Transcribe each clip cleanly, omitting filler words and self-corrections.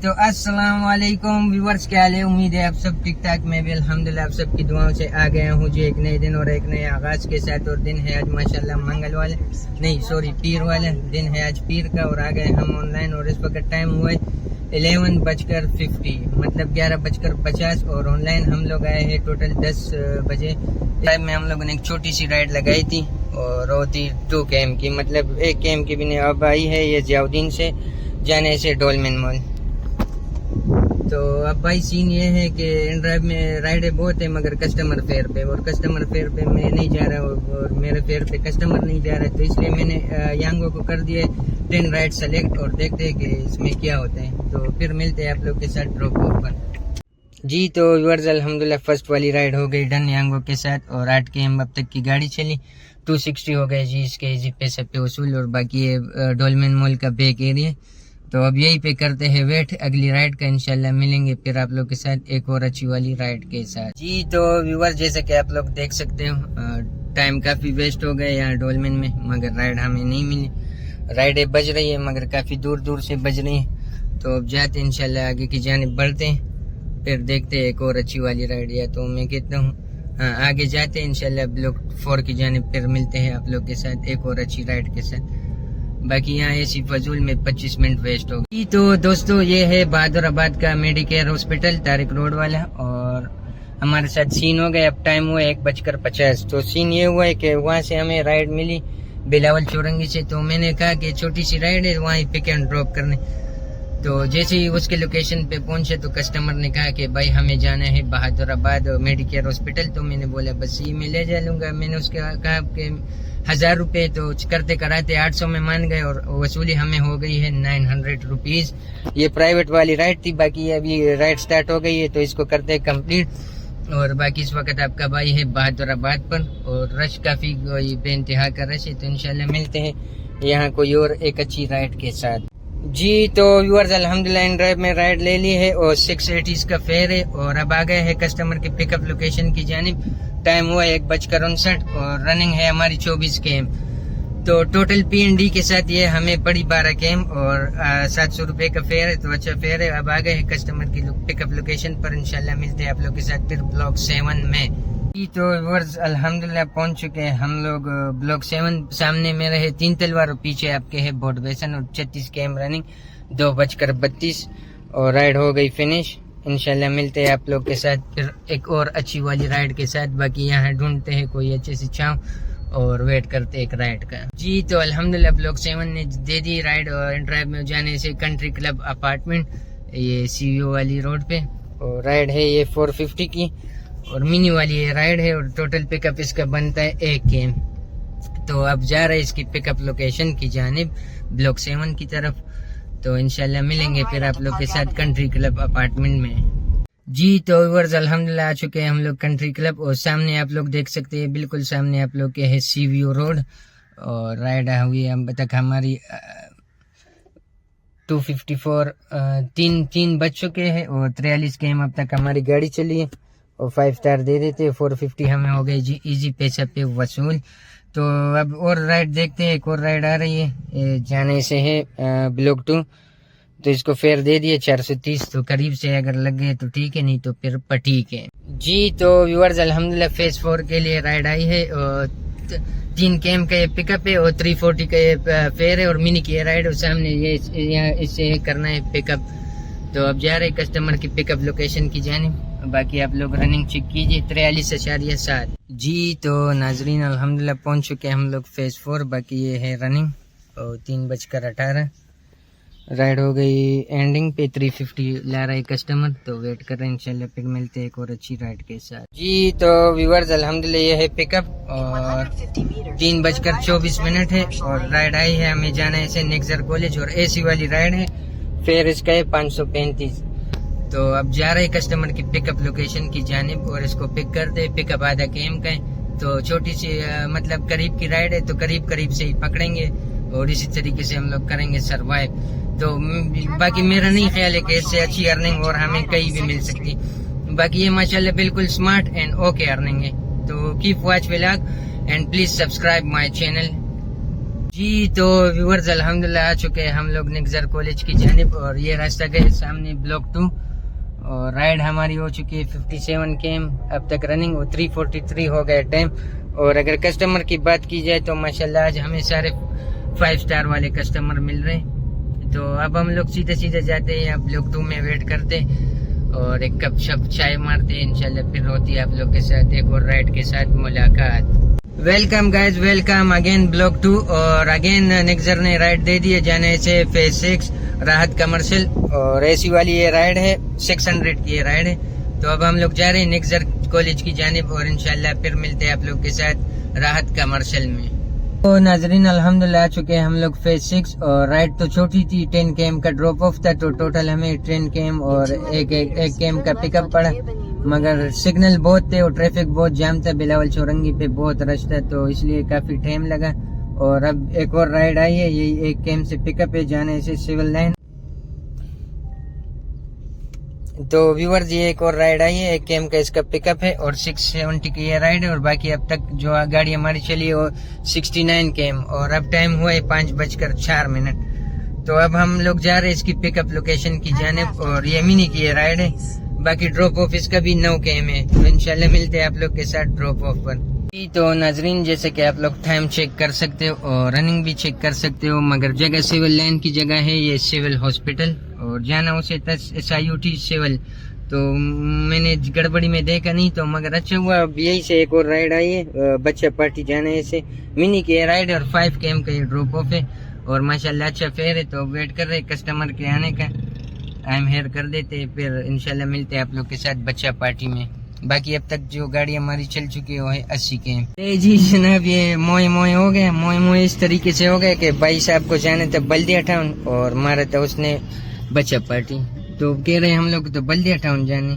تو السلام علیکم ویورز، کیا حال ہے؟ امید ہے آپ سب ٹھیک ٹھاک. میں بھی الحمدللہ آپ سب کی دعاؤں سے آ گیا ہوں جی ایک نئے دن اور ایک نئے آغاز کے ساتھ. اور دن ہے آج ماشاءاللہ منگل والے پیر والے دن ہے آج پیر کا. اور آ گئے ہم آن لائن اور اس وقت ٹائم ہوا ہے 11:50 مطلب 11:50 اور آن لائن ہم لوگ آئے ہیں ٹوٹل 10 بجے. ٹائم میں ہم لوگوں نے ایک چھوٹی سی رائڈ لگائی تھی اور وہ تھی 2 km کی، مطلب 1 km کی بھی نہیں. اب آئی ہے یہ ضیاءالدین سے جانے سے ڈولمن مال. تو اب بھائی سین یہ ہے کہ ان ڈرائیو میں رائڈیں بہت ہیں مگر کسٹمر فیئر پہ، اور کسٹمر فیئر پہ میں نہیں جا رہا اور میرے فیئر پہ کسٹمر نہیں جا رہا. تو اس لیے میں نے یانگو کو کر دیا 10 رائڈ سلیکٹ اور دیکھتے ہیں کہ اس میں کیا ہوتا ہے. تو پھر ملتے ہیں آپ لوگ کے ساتھ ڈراپ آف پر. جی تو ویورز الحمدللہ فرسٹ والی رائڈ ہو گئی ڈن یانگو کے ساتھ اور 8 km اب تک کی گاڑی چلی. 260 ہو گئے جی اس کے ایزی پیسے پہ وصول. اور باقی یہ ڈولمن مال کا بیک ایریا. تو اب یہی پہ کرتے ہیں ویٹ اگلی رائڈ کا، انشاءاللہ ملیں گے پھر آپ لوگ کے ساتھ ایک اور اچھی والی رائڈ کے ساتھ. جی تو ویور جیسا کہ آپ لوگ دیکھ سکتے ہو ٹائم کافی ویسٹ ہو گئے یہاں ڈولمن میں مگر رائڈ ہمیں نہیں ملی. رائڈیں بج رہی ہے مگر کافی دور دور سے بج رہی ہیں. تو اب جاتے ہیں انشاءاللہ آگے کی جانب بڑھتے ہیں پھر دیکھتے ہیں ایک اور اچھی والی رائڈ. یا تو میں کہتا ہوں آگے جاتے ہیں انشاءاللہ بلاک 4 کی جانب پھر ملتے ہیں آپ لوگ کے ساتھ ایک اور اچھی رائڈ کے ساتھ. باقی یہاں ایسی فضول میں 25 منٹ ویسٹ ہو گئی. تو دوستو یہ ہے بہادر آباد کا میڈیکیئر ہاسپٹل طارق روڈ والا. اور ہمارے ساتھ سین ہو گیا. اب ٹائم ہوا 1:50. تو سین یہ ہوا ہے کہ وہاں سے ہمیں رائڈ ملی بلاول چورنگی سے. تو میں نے کہا کہ چھوٹی سی رائڈ ہے وہاں پک اینڈ ڈراپ کرنے. تو جیسے ہی اس کے لوکیشن پہ پہنچے تو کسٹمر نے کہا کہ بھائی ہمیں جانا ہے بہادر آباد میڈیکیئر ہاسپٹل. تو میں نے بولا بس یہ میں لے جا لوں گا. میں نے اس کا کہا کہ 1000 روپے. تو کرتے کراتے 800 میں مان گئے اور وصولی ہمیں ہو گئی ہے 900 روپیز. یہ پرائیویٹ والی رائڈ تھی. باقی ابھی رائڈ سٹارٹ ہو گئی ہے تو اس کو کرتے کمپلیٹ. اور باقی اس وقت آپ کا بھائی ہے بہادر آباد پر اور رش کافی بے انتہا کا رش ہے. تو انشاءاللہ ملتے ہیں یہاں کوئی اور ایک اچھی رائڈ کے ساتھ. جی تو ویورز الحمدللہ ان ڈرائیو میں رائڈ لے لی ہے اور 680 کا فیئر ہے. اور اب آ گئے ہے کسٹمر کے پک اپ لوکیشن کی جانب. ٹائم ہوا 1:59 اور رننگ ہے ہماری 24 km. تو ٹوٹل P&D کے ساتھ یہ ہمیں پڑی 12 km اور 700 روپے کا فیئر ہے. تو اچھا فیئر ہے. اب آ گئے ہیں کسٹمر کی پک اپ لوکیشن پر. انشاءاللہ ملتے ہیں آپ لوگ کے ساتھ پھر بلاک 7 میں. تو ویورز الحمدللہ پہنچ چکے ہیں ہم لوگ بلاک 7. سامنے میرے ہے 3 تلوار اور پیچھے آپ کے ہے بورڈ بیسن اور 36 km رننگ 2:32 اور رائڈ ہو گئی فنش. انشاءاللہ ملتے ہیں آپ لوگ کے ساتھ پھر ایک اور اچھی والی رائڈ کے ساتھ. باقی یہاں ڈھونڈتے ہیں کوئی اچھے سی چھاؤں اور ویٹ کرتے ایک رائڈ کا. جی تو الحمدللہ بلاک 7 نے دے دی رائڈ اور ڈرائیو میں جانے سے کنٹری کلب اپارٹمنٹ یہ CVO والی روڈ پہ. اور رائڈ ہے یہ 450 کی اور منی والی یہ رائڈ ہے. اور ٹوٹل پک اپ اس کا بنتا ہے 1 km. تو اب جا رہا ہے اس کی پک اپ لوکیشن کی جانب بلاک 7 کی طرف. تو انشاءاللہ ملیں گے پھر آپ لوگ کے ساتھ کنٹری کلب اپارٹمنٹ میں. جی تو ویورز الحمدللہ آ چکے ہیں ہم لوگ کنٹری کلب. اور سامنے آپ لوگ دیکھ سکتے ہیں بالکل سامنے آپ لوگ کے ہے CVO روڈ. اور رائڈ ہوئی اب تک ہماری 254 تین بج چکے ہیں اور 43 km اب تک ہماری گاڑی چلی ہے. اور 5 اسٹار دے دیتے. 450 ہمیں ہو گئی جی ایزی پیسہ پہ وصول. تو اب اور رائڈ دیکھتے ہیں. ایک اور رائڈ آ رہی ہے جانے سے ہے بلاک 2. تو اس کو فیئر دے دیے 430. تو قریب سے اگر لگ گئے تو ٹھیک ہے نہیں تو پھر ٹھیک ہے. جی تو ویورز الحمدللہ فیز 4 کے لیے رائڈ آئی ہے اور 3 km کا یہ پک اپ ہے اور 340 کا یہ فیئر ہے اور منی کی رائڈ. اور سامنے یہ اس سے کرنا ہے پک اپ. تو اب جا رہے کسٹمر کی پک اپ لوکیشن کی جانب. باقی آپ لوگ رننگ چیک کیجئے 43.7. جی تو ناظرین الحمدللہ پہنچ چکے ہم لوگ فیز 4. باقی یہ ہے رننگ اور 3:18 رائڈ ہو گئی اینڈنگ پہ. 350 لا رہا ہے کسٹمر. تو ویٹ کر رہے ہیں انشاءاللہ پھر ملتے ہیں ایک اور اچھی رائڈ کے ساتھ. جی تو ویورز الحمدللہ یہ ہے پک اپ اور 3:24 ہے اور رائڈ آئی ہے. ہمیں جانا ہے نیکزر کالج اور AC والی رائڈ ہے. فیئر اس کا ہے 535. تو اب جا رہے کسٹمر کی پک اپ لوکیشن کی جانب اور اس کو پک کرتے. پک اپ آدھا km کا ہے. تو چھوٹی سی مطلب قریب کی رائڈ ہے تو قریب سے ہی پکڑیں گے اور اسی طریقے سے ہم لوگ کریں گے سروائیو. تو باقی میرا نہیں خیال ہے کہ اس سے اچھی ارننگ اور ہمیں کہیں بھی مل سکتی. باقی یہ ماشاءاللہ بالکل سمارٹ اینڈ اوکے ارننگ ہے. تو keep watch vlog and please subscribe my channel. جی تو ویورز الحمدللہ آ چکے ہیں ہم لوگ نگزر کالج کی جانب، اور یہ راستہ گئے سامنے بلاک 2، اور رائڈ ہماری ہو چکی ہے 57 km اب تک رننگ، اور 3:43 ہو گیا ٹائم۔ اور اگر کسٹمر کی بات کی جائے تو ماشاءاللہ آج ہمیں سارے 5 سٹار والے کسٹمر مل رہے ہیں۔ تو اب ہم لوگ سیدھے جاتے ہیں، اب بلاک 2 میں ویٹ کرتے اور ایک کپ شپ چائے مارتے ہیں، انشاءاللہ پھر ہوتی ہے آپ لوگ کے ساتھ ایک اور رائڈ کے ساتھ ملاقات۔ Welcome guys, welcome again block 2، اور اگین نگزر نے رائڈ دے دی ہے جانے سے فیز 6 راحت کمرشل، اور اے سی والی یہ رائڈ ہے 600 کی یہ رائڈ ہے۔ تو اب ہم لوگ جا رہے ہیں نگزر کالج کی جانب، اور انشاءاللہ پھر ملتے ہیں آپ لوگ کے ساتھ راحت کمرشل میں۔ تو ناظرین الحمدللہ آ چکے ہیں ہم لوگ فیز 6، اور رائڈ تو چھوٹی تھی، 10 km کا ڈراپ آف تھا، تو ٹوٹل ہمیں 10 km اور ایک km کا پک اپ پڑا، مگر سگنل بہت تھے اور ٹریفک بہت جام تھا، بلاول چورنگی پہ بہت رش تھا، تو اس لیے کافی ٹائم لگا۔ اور اب ایک اور رائڈ آئی ہے، یہی 1 km سے پک اپ ہے جانے سے سول لائن۔ تو ویورز یہ ایک اور رائڈ آئی ہے، 1 km کا اس کا پک اپ ہے، اور 670 کی یہ رائڈ ہے، اور باقی اب تک جو گاڑی ہماری چلی وہ 69 km، اور اب ٹائم ہوا ہے 5:04۔ تو اب ہم لوگ جا رہے ہیں اس کی پک اپ لوکیشن کی جانب، اور یہ منی کی یہ رائڈ ہے، باقی ڈراپ آف اس کا بھی 9 km ہے، تو انشاءاللہ ملتے ہیں آپ لوگ کے ساتھ ڈراپ آف پر۔ تو ناظرین جیسے کہ آپ لوگ ٹائم چیک کر سکتے ہو اور رننگ بھی چیک کر سکتے ہو، مگر جگہ سول لائن کی جگہ ہے، یہ سول ہاسپٹل، اور جانا اسے SIUT سول۔ تو میں نے گڑبڑی میں دیکھا نہیں، تو مگر اچھا ہوا اب یہی سے ایک اور رائڈ آئی ہے، بچہ پارٹی جانا ہے اسے منی کی رائڈ، اور 5 km کا یہ ڈراپ آف ہے، اور ماشاءاللہ اچھا فیئر ہے۔ تو ویٹ کر رہے کسٹمر کے آنے کا، ٹائم ہیئر کر دیتے، پھر انشاءاللہ ملتے ہیں آپ لوگ کے ساتھ بچہ پارٹی میں۔ باقی اب تک جو گاڑی ہماری چل چکی ہے وہ ہے 80 km۔ جی جناب، یہ موئے ہو گیا، موئے اس طریقے سے ہو گیا کہ بھائی صاحب کو جانا تھا بلدیہ ٹاؤن، اور مارا تھا اس نے بچہ پارٹی، تو کہہ رہے ہم لوگ تو بلدیہ ٹاؤن جانے،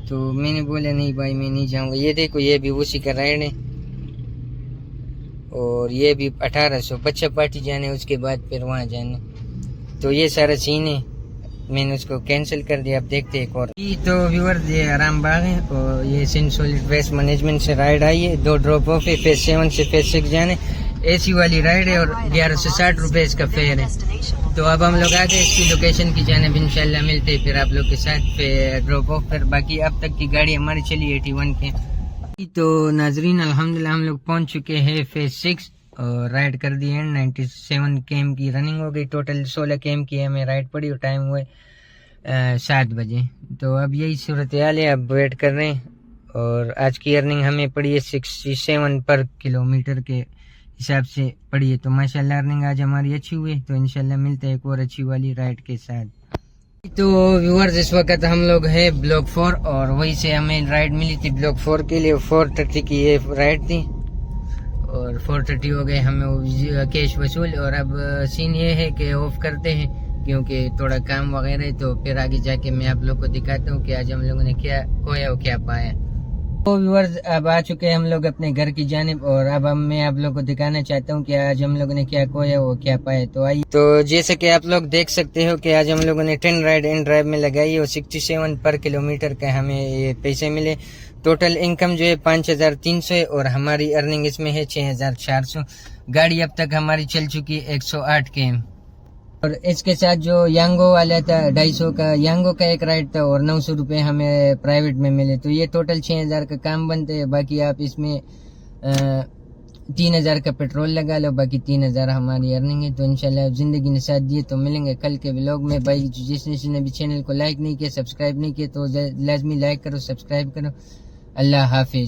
تو میں نے بولا نہیں بھائی میں نہیں جاؤں گا۔ یہ دیکھو یہ بھی اسی کا رائڈ ہے، اور یہ بھی 1800 بچہ پارٹی جانے، اس کے بعد پھر وہاں جانے، تو یہ سارا سین ہے، میں نے اس کو کینسل کر دیا۔ اب دیکھتے ایک اور۔ تو ویورز یہ آرام باغ ہے، اور یہ سین سولڈ ویسٹ مینجمنٹ سے رائڈ آئی ہے، 2 ڈراپ آف ہے، فیز 7 سے فیز 6 جانے، اے سی والی رائڈ ہے، اور 1160 روپے اس کا فیئر ہے۔ تو اب ہم لوگ آگے اس کی لوکیشن کی جانب انشاءاللہ ملتے ہیں پھر آپ لوگ کے ساتھ ڈراپ آف پر۔ باقی اب تک کی گاڑی ہماری چلی 81 km۔ تو ناظرین الحمدللہ ہم لوگ پہنچ چکے ہیں فیز 6، اور رائڈ کر دی ہے، 97 km کی رننگ ہو گئی، ٹوٹل 16 km کی ہمیں رائڈ پڑی، اور ٹائم ہوئے 7 بجے۔ تو اب یہی صورتحال ہے، اب ویٹ کر رہے ہیں، اور آج کی ارننگ ہمیں پڑی ہے 67 پر کلومیٹر کے حساب سے پڑی ہے، تو ماشاءاللہ ارننگ آج ہماری اچھی ہوئی، تو انشاءاللہ ملتے ہیں ایک اور اچھی والی رائڈ کے ساتھ۔ تو ویورز اس وقت ہم لوگ ہیں بلاک 4، اور وہی سے ہمیں رائڈ ملی تھی بلاک 4 کے لیے، 430 کی یہ رائڈ تھی، اور 430 ہو گئے ہمیں کیش وصول۔ اور اب سین یہ ہے کہ آف کرتے ہیں کیونکہ تھوڑا کام وغیرہ ہے، تو پھر آگے جا کے میں آپ لوگ کو دکھاتا ہوں کہ آج ہم لوگوں نے کیا کھویا اور کیا پایا۔ تو ویورز اب آ چکے ہیں ہم لوگ اپنے گھر کی جانب، اور اب میں آپ لوگ کو دکھانا چاہتا ہوں کہ آج ہم لوگوں نے کیا کھویا وہ کیا پایا۔ تو آئیے، تو جیسے کہ آپ لوگ دیکھ سکتے ہو کہ آج ہم لوگوں نے 10 رائڈ ان ڈرائیو میں لگائی، اور 67 پر کلومیٹر کا ہمیں یہ پیسے ملے۔ ٹوٹل انکم جو ہے 5300 ہے، اور ہماری ارننگ اس میں ہے 6400۔ گاڑی اب تک ہماری چل چکی 108 km، اور اس کے ساتھ جو یانگو والا تھا 250 کا، یانگو کا ایک رائڈ تھا، اور 900 روپے ہمیں پرائیویٹ میں ملے، تو یہ ٹوٹل 6000 کا کام بنتے ہیں۔ باقی آپ اس میں 3000 کا پیٹرول لگا لو، باقی 3000 ہماری ارننگ ہے۔ تو انشاءاللہ زندگی نے ساتھ دیے، تو ملیں گے کل کے ولاگ میں۔ بھائی جس نے بھی چینل کو لائک نہیں کیا، سبسکرائب نہیں کیا، تو لازمی لائک کرو، سبسکرائب کرو۔ اللہ حافظ۔